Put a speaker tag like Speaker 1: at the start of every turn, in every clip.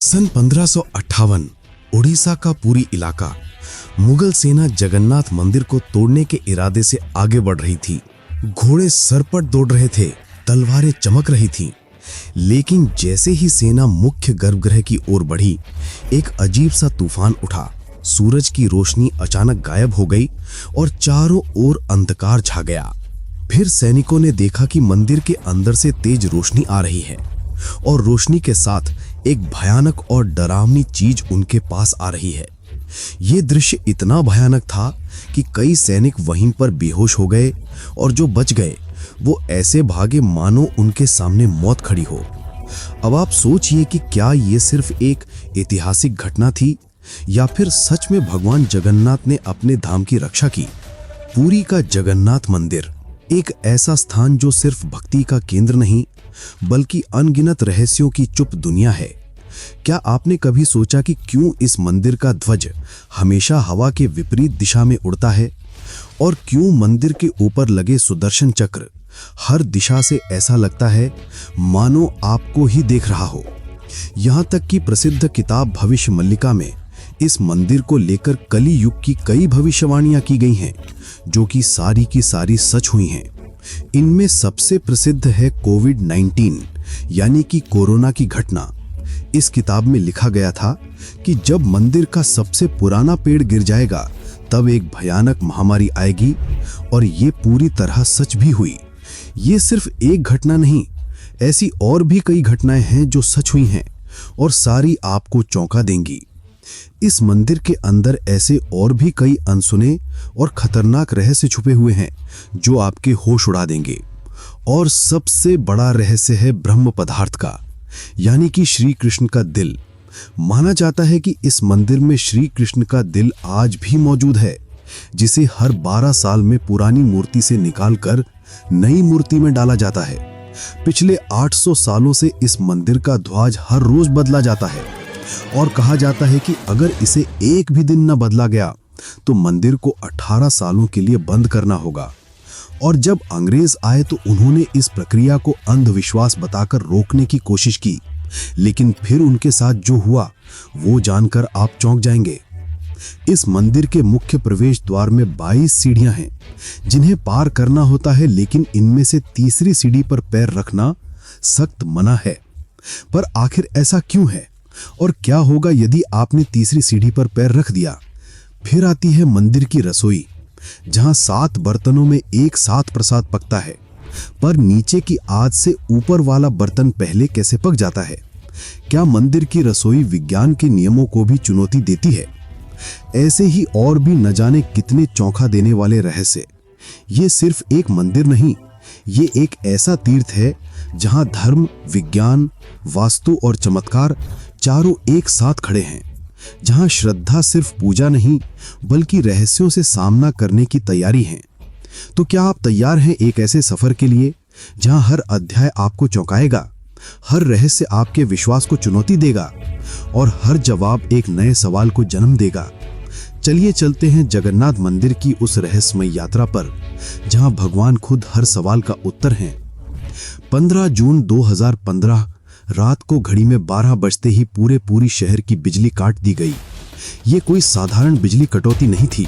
Speaker 1: सन 1558 उड़ीसा का पूरी इलाका मुगल सेना जगन्नाथ मंदिर को तोड़ने के इरादे से आगे बढ़ रही थी। घोड़े सरपट दौड़ रहे थे, तलवारें चमक रही थीं। लेकिन जैसे ही सेना मुख्य गर्भगृह की ओर बढ़ी, एक अजीब सा तूफान उठा। सूरज की रोशनी अचानक गायब हो गई और चारों ओर अंधकार छा गया। फिर सैनिकों ने देखा कि मंदिर के अंदर से तेज रोशनी आ रही है और रोशनी के साथ एक भयानक और डरावनी चीज उनके पास आ रही है। ये दृश्य इतना भयानक था कि कई सैनिक वहीं पर बेहोश हो गए और जो बच गए वो ऐसे भागे मानो उनके सामने मौत खड़ी हो। अब आप सोचिए कि क्या ये सिर्फ एक ऐतिहासिक घटना थी या फिर सच में भगवान जगन्नाथ ने अपने धाम की रक्षा की। पुरी का जगन्नाथ मंदिर एक ऐसा स्थान जो सिर्फ भक्ति का केंद्र नहीं बल्कि अनगिनत रहस्यों की चुप दुनिया है। क्या आपने कभी सोचा कि क्यों इस मंदिर का ध्वज हमेशा हवा के विपरीत दिशा में उड़ता है और क्यों मंदिर के ऊपर लगे सुदर्शन चक्र हर दिशा से ऐसा लगता है मानो आपको ही देख रहा हो। यहाँ तक कि प्रसिद्ध किताब भविष्य मल्लिका में इस मंदिर को लेकर कली युग की कई भविष्यवाणियां की गई हैं जो कि सारी की सारी सच हुई हैं। इनमें सबसे प्रसिद्ध है कोविड-19 यानी कि कोरोना की घटना। इस किताब में लिखा गया था कि जब मंदिर का सबसे पुराना पेड़ गिर जाएगा तब एक भयानक महामारी आएगी और ये पूरी तरह सच भी हुई। ये सिर्फ एक घटना नहीं, ऐसी और भी कई घटनाएं हैं जो सच हुई हैं और सारी आपको चौंका देंगी। इस मंदिर के अंदर ऐसे और भी कई अनसुने और खतरनाक रहस्य छुपे हुए हैं जो आपके होश उड़ा देंगे। और सबसे बड़ा रहस्य है ब्रह्म पदार्थ का, यानी कि श्री कृष्ण का दिल। माना जाता है कि इस मंदिर में श्री कृष्ण का दिल आज भी मौजूद है, जिसे हर 12 साल में पुरानी मूर्ति से निकालकर नई मूर्ति में डाला जाता है। पिछले 800 सालों से इस मंदिर का ध्वज हर रोज बदला जाता है और कहा जाता है कि अगर इसे एक भी दिन न बदला गया तो मंदिर को 18 सालों के लिए बंद करना होगा। और जब अंग्रेज आए तो उन्होंने इस प्रक्रिया को अंधविश्वास बताकर रोकने की कोशिश की, लेकिन फिर उनके साथ जो हुआ वो जानकर आप चौंक जाएंगे। इस मंदिर के मुख्य प्रवेश द्वार में 22 सीढ़ियां हैं जिन्हें पार करना होता है, लेकिन इनमें से तीसरी सीढ़ी पर पैर रखना सख्त मना है। पर आखिर ऐसा क्यों है और क्या होगा यदि आपने तीसरी सीढ़ी पर पैर रख दिया? फिर आती है मंदिर की रसोई, जहां 7 बर्तनों में एक साथ प्रसाद पकता है, पर नीचे की आंच से ऊपर वाला बर्तन पहले कैसे पक जाता है? क्या मंदिर की रसोई विज्ञान के नियमों को भी चुनौती देती है? ऐसे ही और भी न जाने कितने चौंका देने वाले रहस्य। ये सिर्फ एक मंदिर नहीं, ये एक ऐसा तीर्थ है जहां धर्म, विज्ञान, वास्तु और चमत्कार चारों एक साथ खड़े हैं, जहां श्रद्धा सिर्फ पूजा नहीं बल्कि रहस्यों से सामना करने की तैयारी है। तो क्या आप तैयार हैं एक ऐसे सफर के लिए जहां हर अध्याय आपको चौंकाएगा, हर रहस्य आपके विश्वास को चुनौती देगा और हर जवाब एक नए सवाल को जन्म देगा? चलिए चलते हैं जगन्नाथ मंदिर की उस रहस्यमय यात्रा पर जहां भगवान खुद हर सवाल का उत्तर हैं। 15 जून 2015 रात को घड़ी में 12 बजते ही पूरी शहर की बिजली काट दी गई। ये कोई साधारण बिजली कटौती नहीं थी।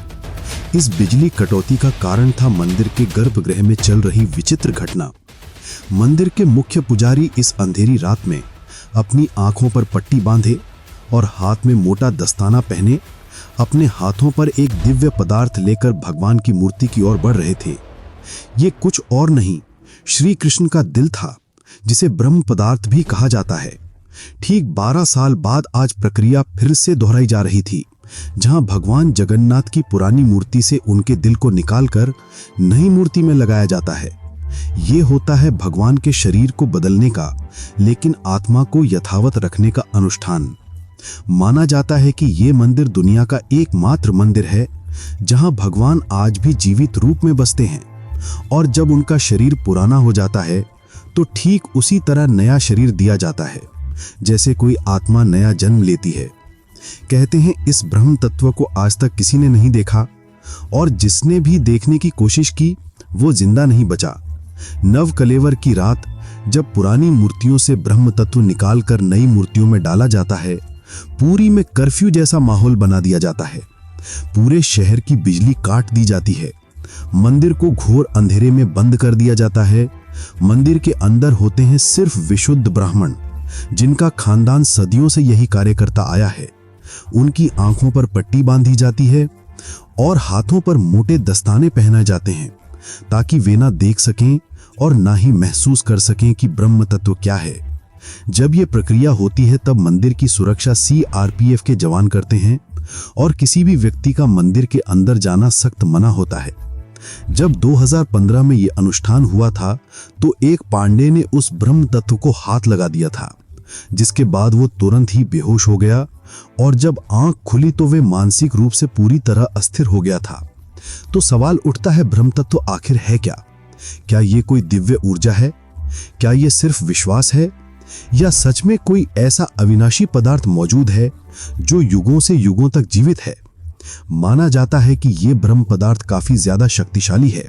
Speaker 1: इस बिजली कटौती का कारण था मंदिर के गर्भगृह में चल रही विचित्र घटना। मंदिर के मुख्य पुजारी इस अंधेरी रात में अपनी आंखों पर पट्टी बांधे और हाथ में मोटा दस्ताना पहने अपने हाथों पर एक दिव्य पदार्थ लेकर भगवान की मूर्ति की ओर बढ़ रहे थे। ये कुछ और नहीं, श्री कृष्ण का दिल था, जिसे ब्रह्म पदार्थ भी कहा जाता है। ठीक 12 साल बाद आज प्रक्रिया फिर से दोहराई जा रही थी, जहां भगवान जगन्नाथ की पुरानी मूर्ति से उनके दिल को निकालकर नई मूर्ति में लगाया जाता है। ये होता है भगवान के शरीर को बदलने का, लेकिन आत्मा को यथावत रखने का अनुष्ठान। माना जाता है कि ये मंदिर दुनिया का एकमात्र मंदिर है जहां भगवान आज भी जीवित रूप में बसते हैं, और जब उनका शरीर पुराना हो जाता है तो ठीक उसी तरह नया शरीर दिया जाता है जैसे कोई आत्मा नया जन्म लेती है। कहते हैं इस ब्रह्म तत्व को आज तक किसी ने नहीं देखा, और जिसने भी देखने की कोशिश की वो जिंदा नहीं बचा। नव कलेवर की रात जब पुरानी मूर्तियों से ब्रह्म तत्व निकालकर नई मूर्तियों में डाला जाता है
Speaker 2: पुरी में कर्फ्यू जैसा माहौल बना दिया जाता है। पूरे शहर की बिजली काट दी जाती है। मंदिर को घोर अंधेरे में बंद कर दिया जाता है। मंदिर के अंदर होते हैं सिर्फ विशुद्ध ब्राह्मण, जिनका खानदान सदियों से यही कार्य करता आया है। उनकी आंखों पर पट्टी बांधी जाती है और हाथों पर मोटे दस्ताने पहनाए जाते हैं, ताकि वे ना देख सकें और ना ही महसूस कर सकें कि ब्रह्म तत्व क्या है। जब यह प्रक्रिया होती है तब मंदिर की सुरक्षा सीआरपीएफ के जवान करते हैं और किसी भी व्यक्ति का मंदिर के अंदर जाना सख्त मना होता है। जब 2015 में यह अनुष्ठान हुआ था तो एक पांडे ने उस ब्रह्म तत्व को हाथ लगा दिया था, जिसके बाद वो तुरंत ही बेहोश हो गया और जब आंख खुली तो वे मानसिक रूप से पूरी तरह अस्थिर हो गया था। तो सवाल उठता है, ब्रह्म तत्व आखिर है क्या? क्या ये कोई दिव्य ऊर्जा है? क्या ये सिर्फ विश्वास है, या सच में कोई ऐसा अविनाशी पदार्थ मौजूद है जो युगों से युगों तक जीवित है? माना जाता है कि यह ब्रह्म पदार्थ काफी ज्यादा शक्तिशाली है,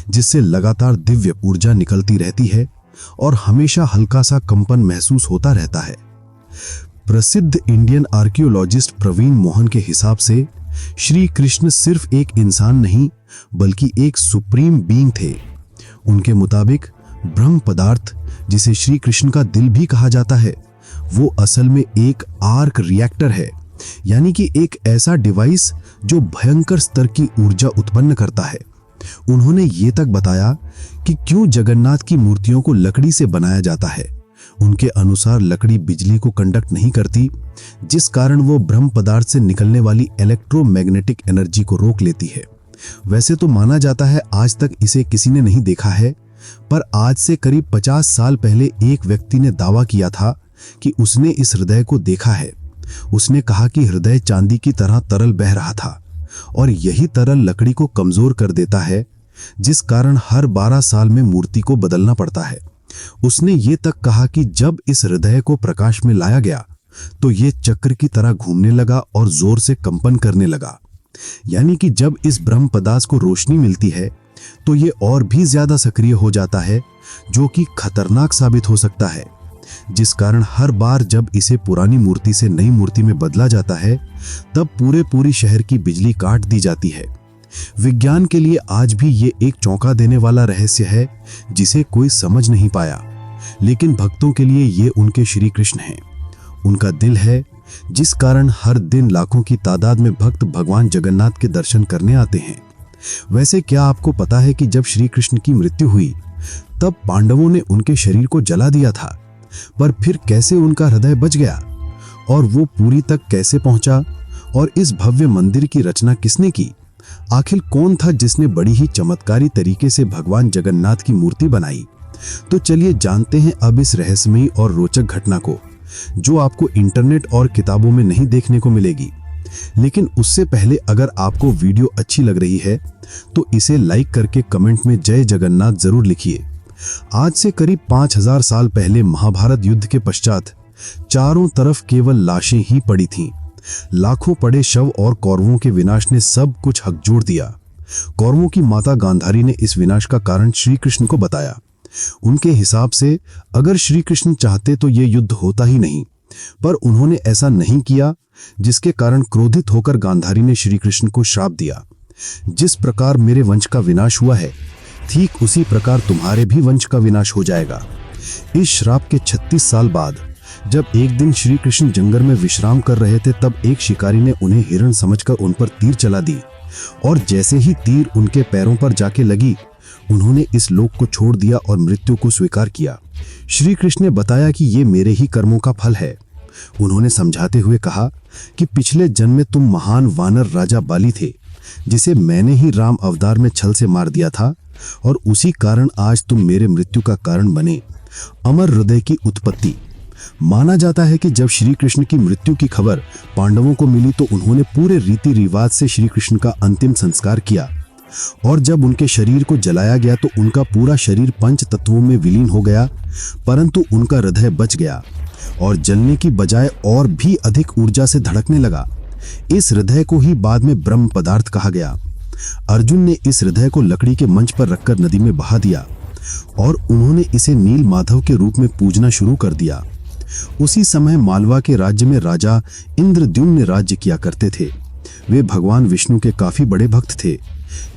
Speaker 2: जिससे लगातार दिव्य ऊर्जा निकलती रहती है और हमेशा हल्का सा कंपन महसूस होता रहता है। प्रसिद्ध इंडियन आर्कियोलॉजिस्ट प्रवीण मोहन के हिसाब से श्री कृष्ण सिर्फ एक इंसान नहीं बल्कि एक सुप्रीम बीइंग थे। उनके मुताबिक ब्रह्म पदार्थ, जिसे श्री कृष्ण का दिल भी कहा जाता है, वो असल में एक आर्क रिएक्टर है, यानी कि एक ऐसा डिवाइस जो भयंकर स्तर की ऊर्जा उत्पन्न करता है। उन्होंने ये तक बताया कि क्यों जगन्नाथ की मूर्तियों को लकड़ी से बनाया जाता है। उनके अनुसार लकड़ी बिजली को कंडक्ट नहीं करती, जिस कारण वो ब्रह्म पदार्थ से निकलने वाली इलेक्ट्रोमैग्नेटिक एनर्जी को रोक लेती है। वैसे तो माना जाता है आज तक इसे किसी ने नहीं देखा है, पर आज से करीब 50 साल पहले एक व्यक्ति ने दावा किया था कि उसने इस हृदय को देखा है। उसने कहा कि हृदय चांदी की तरह तरल बह रहा था और यही तरल लकड़ी को कमजोर कर देता है, जिस कारण हर 12 साल में मूर्ति को बदलना पड़ता है। उसने ये तक कहा कि जब इस हृदय को प्रकाश में लाया गया तो ये चक्र की तरह घूमने लगा और जोर से कंपन करने लगा, यानी कि जब इस ब्रह्म पदार्थ को रोशनी मिलती है तो ये और भी ज्यादा सक्रिय हो जाता है, जो कि खतरनाक साबित हो सकता है। जिस कारण हर बार जब इसे पुरानी मूर्ति से नई मूर्ति में बदला जाता है तब पूरी शहर की बिजली काट दी जाती है। विज्ञान के लिए आज भी ये एक चौंका देने वाला रहस्य है जिसे कोई समझ नहीं पाया, लेकिन भक्तों के लिए ये उनके श्री कृष्ण हैं, उनका दिल है, जिस कारण हर दिन लाखों की तादाद में भक्त भगवान जगन्नाथ के दर्शन करने आते हैं। वैसे क्या आपको पता है कि जब श्री कृष्ण की मृत्यु हुई तब पांडवों ने उनके शरीर को जला दिया था, पर फिर कैसे उनका हृदय बच गया और वो पुरी तक कैसे पहुंचा, और इस भव्य मंदिर की रचना किसने की? आखिर कौन था जिसने बड़ी ही चमत्कारी तरीके से भगवान जगन्नाथ की मूर्ति बनाई? तो चलिए जानते हैं अब इस रहस्यमयी और रोचक घटना को, जो आपको इंटरनेट और किताबों में नहीं देखने को मिलेगी। लेकिन उससे पहले अगर आपको वीडियो अच्छी लग रही है तो इसे लाइक करके कमेंट में जय जगन्नाथ जरूर लिखिए। आज से करीब 5000 साल पहले महाभारत युद्ध के पश्चात चारों तरफ केवल लाशें ही पड़ी थीं। लाखों पड़े शव और कौरवों के विनाश ने सब कुछ हकजोड़ दिया। कौरवों की माता गांधारी ने इस विनाश का कारण श्री कृष्ण को बताया। उनके हिसाब से अगर श्री कृष्ण चाहते तो ये युद्ध होता ही नहीं, पर उन्होंने ऐसा नहीं किया, जिसके कारण क्रोधित होकर गांधारी ने श्री कृष्ण को श्राप दिया, जिस प्रकार मेरे वंश का विनाश हुआ है ठीक उसी प्रकार तुम्हारे भी वंश का विनाश हो जाएगा। इस श्राप के 36 साल बाद जब एक दिन श्री कृष्ण जंगल में विश्राम कर रहे थे तब एक शिकारी ने उन्हें हिरण समझकर उन पर तीर चला दी, और जैसे ही तीर उनके पैरों पर जाके लगी उन्होंने इस लोक को छोड़ दिया और मृत्यु को स्वीकार किया। श्री कृष्ण ने बताया कि ये मेरे ही कर्मों का फल है। उन्होंने समझाते हुए कहा कि पिछले जन्म में तुम महान वानर राजा बाली थे, जिसे मैंने ही राम अवतार में छल से मार दिया था, और उसी कारण आज तुम मेरे मृत्यु का कारण बने। अमर हृदय की उत्पत्ति। माना जाता है कि जब श्री कृष्ण की मृत्यु की खबर पांडवों को मिली तो उन्होंने पूरे रीति रिवाज से श्री कृष्ण का अंतिम संस्कार किया, और जब उनके शरीर को जलाया गया तो उनका पूरा शरीर पंच तत्वों में विलीन हो गया, परंतु उनका हृदय बच गया और जलने की बजाय और भी अधिक ऊर्जा से धड़कने लगा। इस हृदय को ही बाद में ब्रह्म पदार्थ कहा गया। अर्जुन ने इस हृदय को लकड़ी के मंच पर रखकर नदी में बहा दिया और उन्होंने इसे नील माधव के रूप में पूजना शुरू कर दिया। उसी समय मालवा के राज्य में राजा इंद्रद्युम्न राज्य किया करते थे। वे भगवान विष्णु के काफी बड़े भक्त थे।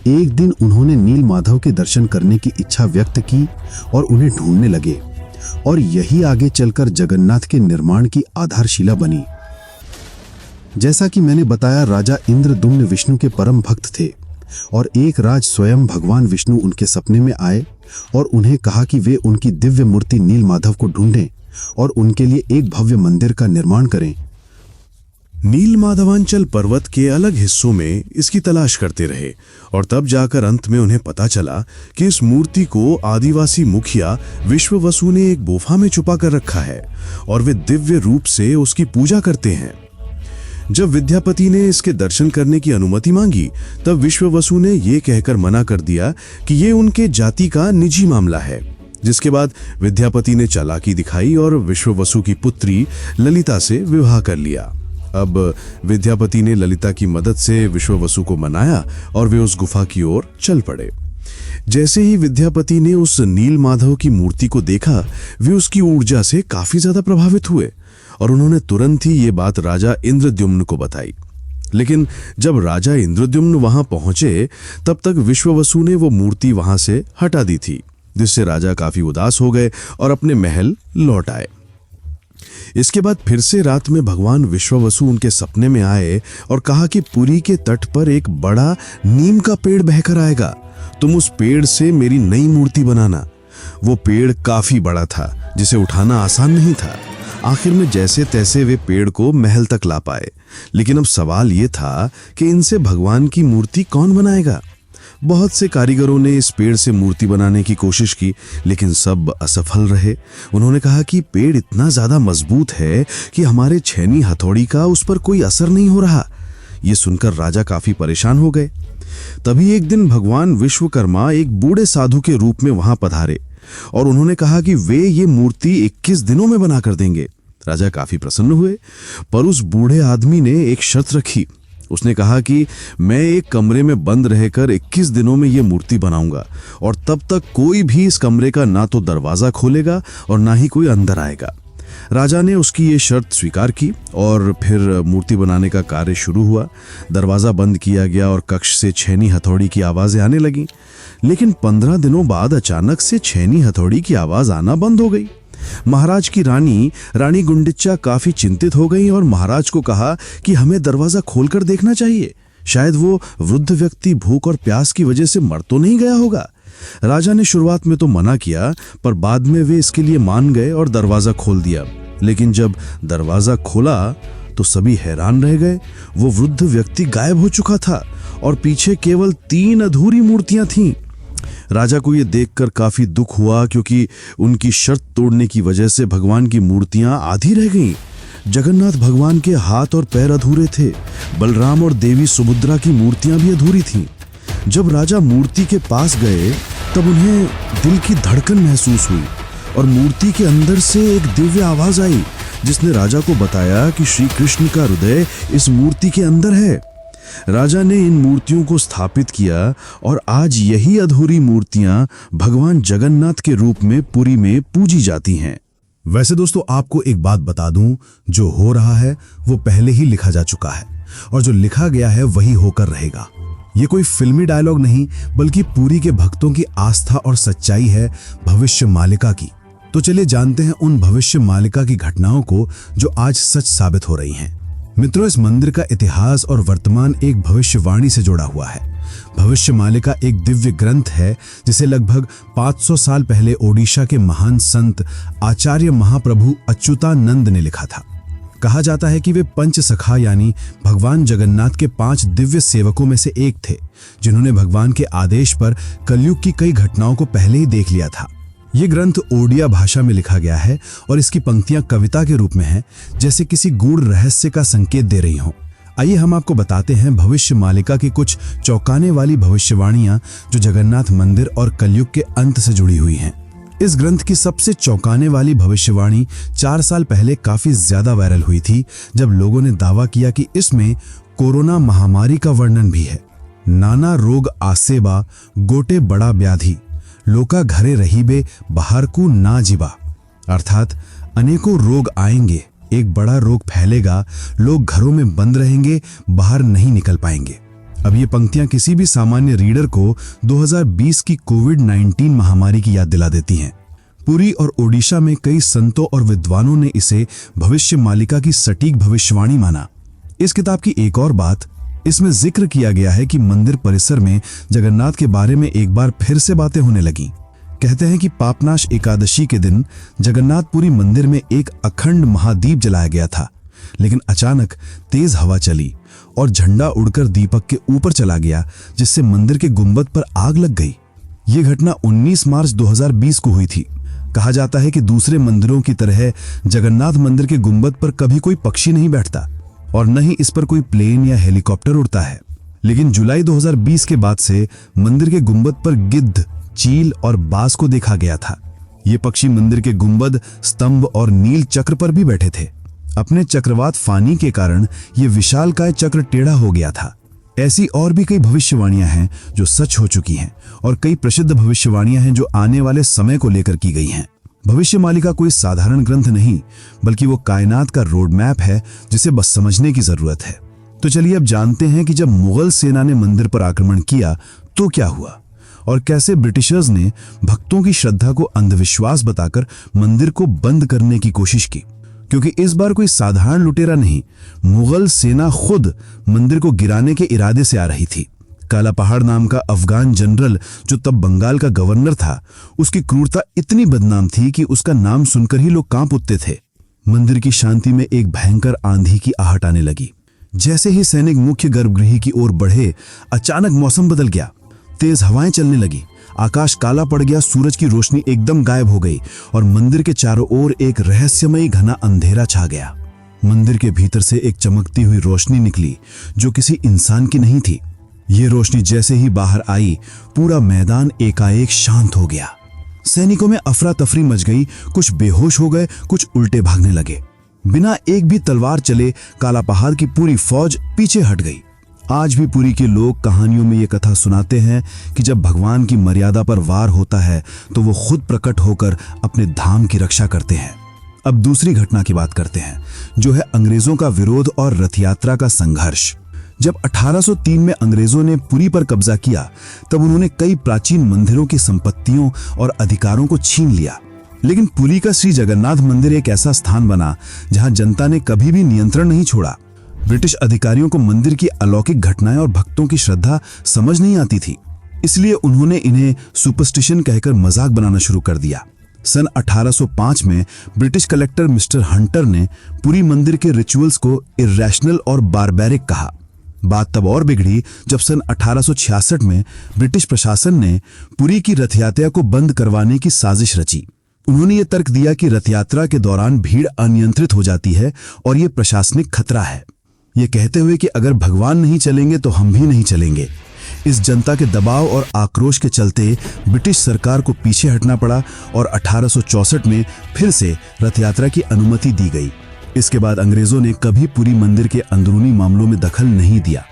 Speaker 2: एक दिन उन्होंने नील माधव के दर्शन करने की इच्छा व्यक्त की और उन्हें ढूंढने लगे, और यही आगे चलकर जगन्नाथ के निर्माण की आधारशिला बनी। जैसा कि मैंने बताया, राजा इंद्रद्युम्न विष्णु के परम भक्त थे और एक राज स्वयं भगवान विष्णु उनके सपने में आए और उन्हें कहा कि वे उनकी दिव्य मूर्ति नील माधव को ढूंढें और उनके लिए एक भव्य मंदिर का निर्माण करें।
Speaker 1: नील माधवांचल पर्वत के अलग हिस्सों में इसकी तलाश करते रहे और तब जाकर अंत में उन्हें पता चला कि इस मूर्ति को आदिवासी मुखिया विश्ववसु ने एक गुफा में छुपा कर रखा है और वे दिव्य रूप से उसकी पूजा करते हैं। जब विद्यापति ने इसके दर्शन करने की अनुमति मांगी, तब विश्ववसु ने यह कहकर मना कर दिया कि यह उनके जाति का निजी मामला है। जिसके बाद विद्यापति ने चालाकी दिखाई और विश्ववसु की पुत्री ललिता से विवाह कर लिया। अब विद्यापति ने ललिता की मदद से विश्ववसु को मनाया और वे उस गुफा की ओर चल पड़े। जैसे ही विद्यापति ने उस नील माधव की मूर्ति को देखा, वे उसकी ऊर्जा से काफी ज्यादा प्रभावित हुए और उन्होंने तुरंत ही ये बात राजा इंद्रद्युम्न को बताई। लेकिन जब राजा इंद्रद्युम्न वहां पहुंचे, तब तक विश्ववसु ने वो मूर्ति वहां से हटा दी थी, जिससे राजा काफी उदास हो गए और अपने महल लौट आए। इसके बाद फिर से रात में भगवान विश्ववसु उनके सपने में आए और कहा कि पुरी के तट पर एक बड़ा नीम का पेड़ बहकर आएगा, तुम उस पेड़ से मेरी नई मूर्ति बनाना। वो पेड़ काफी बड़ा था, जिसे उठाना आसान नहीं था। आखिर में जैसे तैसे वे पेड़ को महल तक ला पाए। लेकिन अब सवाल ये था कि इनसे भगवान की मूर्ति कौन बनाएगा। बहुत से कारीगरों ने इस पेड़ से मूर्ति बनाने की कोशिश की, लेकिन सब असफल रहे। उन्होंने कहा कि पेड़ इतना ज्यादा मजबूत है कि हमारे छेनी हथौड़ी का उस पर कोई असर नहीं हो रहा। ये सुनकर राजा काफी परेशान हो गए। तभी एक दिन भगवान विश्वकर्मा एक बूढ़े साधु के रूप में वहां पधारे और उन्होंने कहा कि वे ये मूर्ति 21 दिनों में बना कर देंगे। राजा काफी प्रसन्न हुए, पर उस बूढ़े आदमी ने एक शर्त रखी। उसने कहा कि मैं एक कमरे में बंद रहकर 21 दिनों में ये मूर्ति बनाऊंगा और तब तक कोई भी इस कमरे का ना तो दरवाजा खोलेगा और ना ही कोई अंदर आएगा। राजा ने उसकी ये शर्त स्वीकार की और फिर मूर्ति बनाने का कार्य शुरू हुआ। दरवाजा बंद किया गया और कक्ष से छेनी हथौड़ी की आवाजें आने लगी। लेकिन 15 दिनों बाद अचानक से छेनी हथौड़ी की आवाज आना बंद हो गई। महाराज की रानी गुंडिच्चा काफी चिंतित हो गई और महाराज को कहा कि हमें दरवाजा खोलकर देखना चाहिए, शायद वो वृद्ध व्यक्ति भूख और प्यास की वजह से मर तो नहीं गया होगा। राजा ने शुरुआत में तो मना किया, पर बाद में वे इसके लिए मान गए और दरवाजा खोल दिया। लेकिन जब दरवाजा खोला तो सभी हैरान रह गए। वो वृद्ध व्यक्ति गायब हो चुका था और पीछे केवल 3 अधूरी मूर्तियां थीं। राजा को यह देखकर काफी दुख हुआ, क्योंकि उनकी शर्त तोड़ने की वजह से भगवान की मूर्तियां आधी रह गईं। जगन्नाथ भगवान के हाथ और पैर अधूरे थे। बलराम और देवी सुभद्रा की मूर्तियां भी अधूरी थीं। जब राजा मूर्ति के पास गए, तब उन्हें दिल की धड़कन महसूस हुई और मूर्ति के अंदर से एक दिव्य आवाज आई, जिसने राजा को बताया कि श्री कृष्ण का हृदय इस मूर्ति के अंदर है। राजा ने इन मूर्तियों को स्थापित किया और आज यही अधूरी मूर्तियां भगवान जगन्नाथ के रूप में पुरी में पूजी जाती हैं।
Speaker 2: वैसे दोस्तों, आपको एक बात बता दूं, जो हो रहा है वो पहले ही लिखा जा चुका है और जो लिखा गया है वही होकर रहेगा। ये कोई फिल्मी डायलॉग नहीं, बल्कि पुरी के भक्तों की आस्था और सच्चाई है भविष्य मालिका की। तो चलिए जानते हैं उन भविष्य मालिका की घटनाओं को जो आज सच साबित हो रही हैं। मित्रों, इस मंदिर का इतिहास और वर्तमान एक भविष्यवाणी से जुड़ा हुआ है। भविष्य मालिका एक दिव्य ग्रंथ है जिसे लगभग 500 साल पहले ओडिशा के महान संत आचार्य महाप्रभु अच्युतानंद ने लिखा था। कहा जाता है कि वे पंच सखा यानी भगवान जगन्नाथ के 5 दिव्य सेवकों में से एक थे, जिन्होंने भगवान के आदेश पर कलयुग की कई घटनाओं को पहले ही देख लिया था। ये ग्रंथ ओडिया भाषा में लिखा गया है और इसकी पंक्तियां कविता के रूप में हैं, जैसे किसी गूढ़ रहस्य का संकेत दे रही हों। आइए हम आपको बताते हैं भविष्य मालिका की कुछ चौंकाने वाली भविष्यवाणियां जो जगन्नाथ मंदिर और कलयुग के अंत से जुड़ी हुई हैं। इस ग्रंथ की सबसे चौंकाने वाली भविष्यवाणी 4 साल पहले काफी ज्यादा वायरल हुई थी, जब लोगों ने दावा किया कि इसमें कोरोना महामारी का वर्णन भी है। नाना रोग आसेबा गोटे बड़ा व्याधि लोका घरे रहीबे बाहर को ना जीवा, अर्थात अनेकों रोग आएंगे, एक बड़ा रोग फैलेगा, लोग घरों में बंद रहेंगे, बाहर नहीं निकल पाएंगे। अब ये पंक्तियां किसी भी सामान्य रीडर को 2020 की कोविड-19 महामारी की याद दिला देती हैं। पुरी और ओडिशा में कई संतों और विद्वानों ने इसे भविष्य मालिका की सटीक भविष्यवाणी माना। इस किताब की एक और बात, इसमें जिक्र किया गया है कि मंदिर परिसर में जगन्नाथ के बारे में एक बार फिर से बातें होने लगीं। कहते हैं कि पापनाश एकादशी के दिन जगन्नाथपुरी मंदिर में एक अखंड महादीप जलाया गया था, लेकिन अचानक तेज हवा चली और झंडा उड़कर दीपक के ऊपर चला गया, जिससे मंदिर के गुंबद पर आग लग गई। ये घटना 19 मार्च 2020 को हुई थी। कहा जाता है कि दूसरे मंदिरों की तरह जगन्नाथ मंदिर के गुंबद पर कभी कोई पक्षी नहीं बैठता और न ही इस पर कोई प्लेन या हेलीकॉप्टर उड़ता है। लेकिन जुलाई 2020 के बाद से मंदिर के गुंबद पर गिद्ध, चील और बाज को देखा गया था। ये पक्षी मंदिर के गुंबद, स्तंभ और नील चक्र पर भी बैठे थे। अपने चक्रवात फानी के कारण ये विशालकाय चक्र टेढ़ा हो गया था। ऐसी और भी कई भविष्यवाणियां हैं जो सच हो चुकी हैं और कई प्रसिद्ध भविष्यवाणियां हैं जो आने वाले समय को लेकर की गई हैं। भविष्य मालिका कोई साधारण ग्रंथ नहीं, बल्कि वो कायनात का रोड मैप है जिसे बस समझने की जरूरत है। तो चलिए अब जानते हैं कि जब मुगल सेना ने मंदिर पर आक्रमण किया तो क्या हुआ और कैसे ब्रिटिशर्स ने भक्तों की श्रद्धा को अंधविश्वास बताकर मंदिर को बंद करने की कोशिश की। क्योंकि इस बार कोई साधारण लुटेरा नहीं, मुगल सेना खुद मंदिर को गिराने के इरादे से आ रही थी। काला पहाड़ नाम का अफगान जनरल, जो तब बंगाल का गवर्नर था, उसकी क्रूरता इतनी बदनाम थी कि उसका नाम सुनकर ही लोग कांप उठते थे। मंदिर की शांति में एक भयंकर आंधी की आहट आने लगी। जैसे ही सैनिक मुख्य गर्भगृह की ओर बढ़े, अचानक मौसम बदल गया। तेज हवाएं चलने लगी, आकाश काला पड़ गया, सूरज की रोशनी एकदम गायब हो गई और मंदिर के चारों ओर एक रहस्यमयी घना अंधेरा छा गया। मंदिर के भीतर से एक चमकती हुई रोशनी निकली जो किसी इंसान की नहीं थी। ये रोशनी जैसे ही बाहर आई, पूरा मैदान एकाएक शांत हो गया। सैनिकों में अफरा तफरी मच गई, कुछ बेहोश हो गए, कुछ उल्टे भागने लगे। बिना एक भी तलवार चले काला पहाड़ की पूरी फौज पीछे हट गई। आज भी पुरी के लोग कहानियों में ये कथा सुनाते हैं कि जब भगवान की मर्यादा पर वार होता है तो वो खुद प्रकट होकर अपने धाम की रक्षा करते हैं। अब दूसरी घटना की बात करते हैं, जो है अंग्रेजों का विरोध और रथ यात्रा का संघर्ष। जब 1803 में अंग्रेजों ने पुरी पर कब्जा किया, तब उन्होंने कई प्राचीन मंदिरों की संपत्तियों और अधिकारों को छीन लिया। लेकिन पुरी का श्री जगन्नाथ मंदिर एक ऐसा स्थान बना जहां जनता ने कभी भी नियंत्रण नहीं छोड़ा। ब्रिटिश अधिकारियों को मंदिर की अलौकिक घटनाएं और भक्तों की श्रद्धा समझ नहीं आती थी, इसलिए उन्होंने इन्हें सुपरस्टिशन कहकर मजाक बनाना शुरू कर दिया। सन 1805 में ब्रिटिश कलेक्टर मिस्टर हंटर ने पुरी मंदिर के रिचुअल्स को इर्रेशनल और बारबैरिक कहा। बात तब और बिगड़ी जब सन 1866 में ब्रिटिश प्रशासन ने पुरी की रथ यात्रा को बंद करवाने की साजिश रची। उन्होंने ये तर्क दिया कि रथ यात्रा के दौरान भीड़ अनियंत्रित हो जाती है और ये प्रशासनिक खतरा है, ये कहते हुए कि अगर भगवान नहीं चलेंगे तो हम भी नहीं चलेंगे। इस जनता के दबाव और आक्रोश के चलते ब्रिटिश सरकार को पीछे हटना पड़ा और 1864 में फिर से रथ यात्रा की अनुमति दी गई। इसके बाद अंग्रेजों ने कभी पुरी मंदिर के अंदरूनी मामलों में दखल नहीं दिया।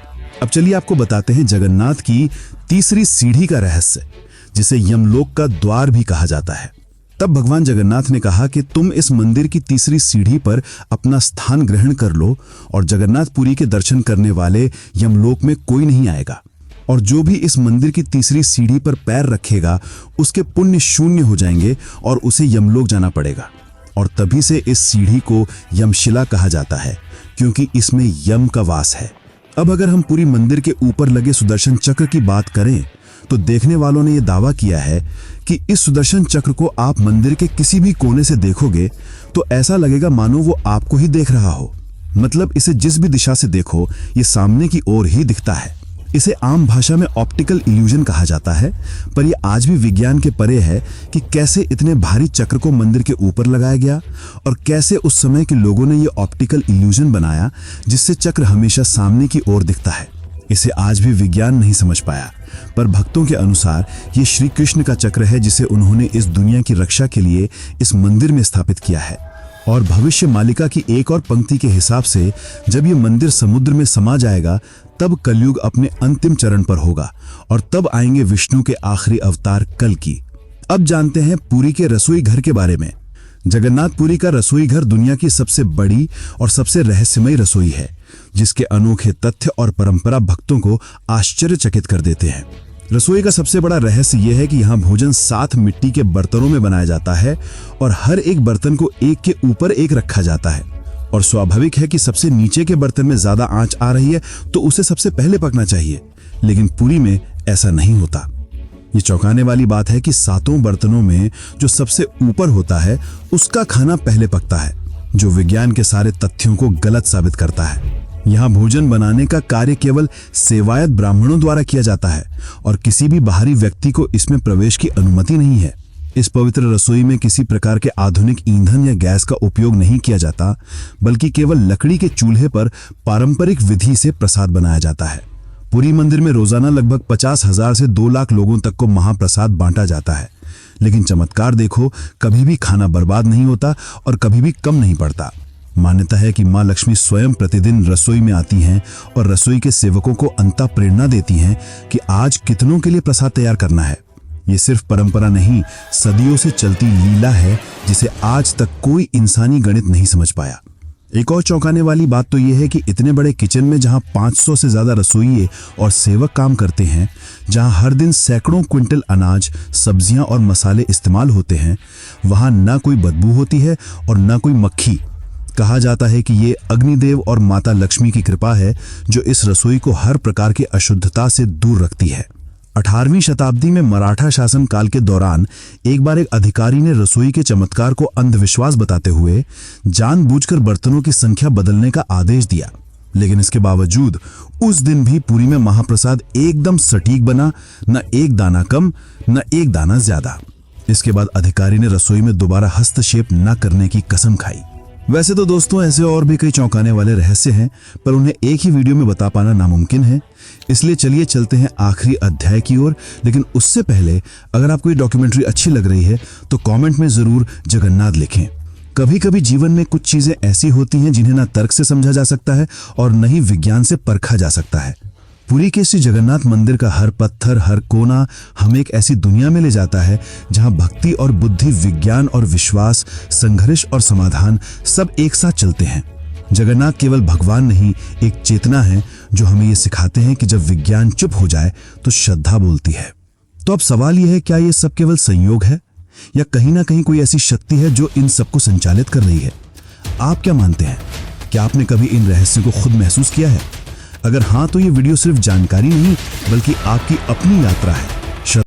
Speaker 2: अब चलिए आपको बताते हैं जगन्नाथ की तीसरी सीढ़ी का रहस्य, जिसे यमलोक का द्वार भी कहा जाता है। तब भगवान जगन्नाथ ने कहा कि तुम इस मंदिर की तीसरी सीढ़ी पर अपना स्थान ग्रहण कर लो और जगन्नाथपुरी के दर्शन करने वाले यमलोक में कोई नहीं आएगा, और जो भी इस मंदिर की तीसरी सीढ़ी पर पैर रखेगा उसके पुण्य शून्य हो जाएंगे और उसे यमलोक जाना पड़ेगा। और तभी से इस सीढ़ी को यमशिला कहा जाता है, क्योंकि इसमें यम का वास है। अब अगर हम पूरी मंदिर के ऊपर लगे सुदर्शन चक्र की बात करें तो देखने वालों ने यह दावा किया है कि इस सुदर्शन चक्र को आप मंदिर के किसी भी कोने से देखोगे तो ऐसा लगेगा मानो वो आपको ही देख रहा हो। मतलब इसे जिस भी दिशा से देखो ये सामने की ओर ही दिखता है। इसे आम भाषा में ऑप्टिकल इल्यूजन कहा जाता है, पर यह आज भी विज्ञान के परे है कि कैसे इतने भारी चक्र को मंदिर के ऊपर लगाया गया और कैसे उस समय के लोगों ने यह ऑप्टिकल इल्यूजन बनाया जिससे चक्र हमेशा सामने की ओर दिखता है। इसे आज भी विज्ञान नहीं समझ पाया, पर भक्तों के अनुसार ये श्री कृष्ण का चक्र है जिसे उन्होंने इस दुनिया की रक्षा के लिए इस मंदिर में स्थापित किया है। और भविष्य मालिका की एक और पंक्ति के हिसाब से जब ये मंदिर समुद्र में समा जाएगा तब कलयुग अपने अंतिम चरण पर होगा और तब आएंगे विष्णु के आखिरी अवतार कल की। अब जानते हैं पुरी के रसोई घर के बारे में। जगन्नाथपुरी का रसोई घर दुनिया की सबसे बड़ी और सबसे रहस्यमयी रसोई है, जिसके अनोखे तथ्य और परंपरा भक्तों को आश्चर्यचकित कर देते हैं। रसोई का सबसे बड़ा रहस्य यह है कि यहाँ भोजन 7 मिट्टी के बर्तनों में बनाया जाता है और हर एक बर्तन को एक के ऊपर एक रखा जाता है। और स्वाभाविक है कि सबसे नीचे के बर्तन में ज्यादा आंच आ रही है तो उसे सबसे पहले पकना चाहिए, लेकिन पुरी में ऐसा नहीं होता। ये चौंकाने वाली बात है कि 7 बर्तनों में जो सबसे ऊपर होता है उसका खाना पहले पकता है, जो विज्ञान के सारे तथ्यों को गलत साबित करता है। यहाँ भोजन बनाने का कार्य केवल सेवायत ब्राह्मणों द्वारा किया जाता है और किसी भी बाहरी व्यक्ति को इसमें प्रवेश की अनुमति नहीं है। इस पवित्र रसोई में किसी प्रकार के आधुनिक ईंधन या गैस का उपयोग नहीं किया जाता, बल्कि केवल लकड़ी के चूल्हे पर पारंपरिक विधि से प्रसाद बनाया जाता है। पुरी मंदिर में रोजाना लगभग 50,000 से 2 लाख लोगों तक को महाप्रसाद बांटा जाता है, लेकिन चमत्कार देखो, कभी भी खाना बर्बाद नहीं होता और कभी भी कम नहीं पड़ता। मान्यता है कि मां लक्ष्मी स्वयं प्रतिदिन रसोई में आती हैं और रसोई के सेवकों को अंतः प्रेरणा देती हैं कि आज कितनों के लिए प्रसाद तैयार करना है। ये सिर्फ परंपरा नहीं, सदियों से चलती लीला है जिसे आज तक कोई इंसानी गणित नहीं समझ पाया। एक और चौंकाने वाली बात तो यह है कि इतने बड़े किचन में जहां 500 से ज्यादा रसोइये और सेवक काम करते हैं, जहां हर दिन सैकड़ों क्विंटल अनाज, सब्जियां और मसाले इस्तेमाल होते हैं, वहां ना कोई बदबू होती है और ना कोई मक्खी। कहा जाता है कि ये अग्निदेव और माता लक्ष्मी की कृपा है जो इस रसोई को हर प्रकार की अशुद्धता से दूर रखती है। 18वीं शताब्दी में मराठा शासन काल के दौरान एक बार एक अधिकारी ने रसोई के चमत्कार को अंधविश्वास बताते हुए जानबूझकर बर्तनों की संख्या बदलने का आदेश दिया, लेकिन इसके बावजूद उस दिन भी पुरी में महाप्रसाद एकदम सटीक बना, न एक दाना कम न एक दाना ज्यादा। इसके बाद अधिकारी ने रसोई में दोबारा हस्तक्षेप न करने की कसम खाई। वैसे तो दोस्तों ऐसे और भी कई चौंकाने वाले रहस्य हैं, पर उन्हें एक ही वीडियो में बता पाना नामुमकिन है। इसलिए चलिए चलते हैं आखिरी अध्याय की ओर। लेकिन उससे पहले अगर आपको ये डॉक्यूमेंट्री अच्छी लग रही है तो कमेंट में जरूर जगन्नाथ लिखें। कभी कभी जीवन में कुछ चीजें ऐसी होती हैं जिन्हें ना तर्क से समझा जा सकता है और न ही विज्ञान से परखा जा सकता है। पुरी के श्री जगन्नाथ मंदिर का हर पत्थर, हर कोना हमें एक ऐसी दुनिया में ले जाता है जहां भक्ति और बुद्धि, विज्ञान और विश्वास, संघर्ष और समाधान सब एक साथ चलते हैं। जगन्नाथ केवल भगवान नहीं, एक चेतना है जो हमें ये सिखाते हैं कि जब विज्ञान चुप हो जाए तो श्रद्धा बोलती है। तो अब सवाल यह है, क्या ये सब केवल संयोग है या कहीं ना कहीं कोई ऐसी शक्ति है जो इन सबको संचालित कर रही है? आप क्या मानते हैं? क्या आपने कभी इन रहस्यों को खुद महसूस किया है? अगर हाँ, तो ये वीडियो सिर्फ जानकारी नहीं बल्कि आपकी अपनी यात्रा है।